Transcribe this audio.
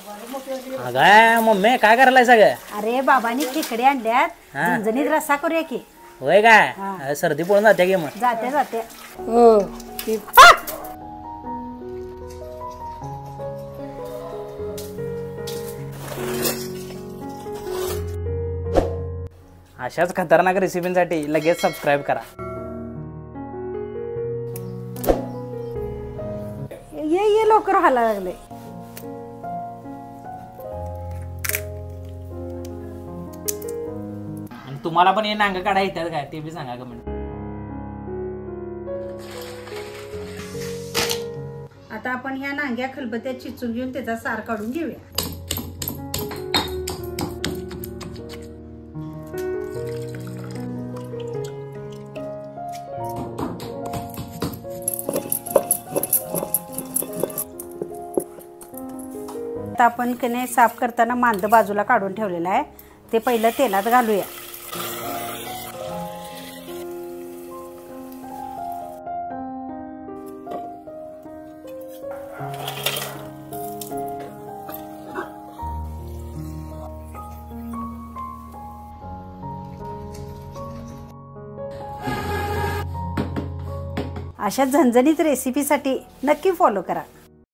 अगं मम्मी काय करायला सगळं? अरे बाबांनी खेकडे आणल्यात, झणझणीत रस्सा करूया की. होय काय? सर्दी पळून जाते की मग. जाते जाते. अशाच खतरनाक रेसिपींसाठी लगेच सबस्क्राईब करा. ये लवकर व्हायला लागले. आणि तुम्हाला पण हे नांग काढा येतात काय ते बी सांगा कमेंट. आता आपण ह्या नांग्या खलबत्त्यात चिचून घेऊन त्याचा सार काढून घेऊया. आता आपण कने साफ करताना मांद बाजूला काढून ठेवलेला आहे, ते पहिलं तेलात घालूया. अशा झणझणीत रेसिपीसाठी नक्की फॉलो करा.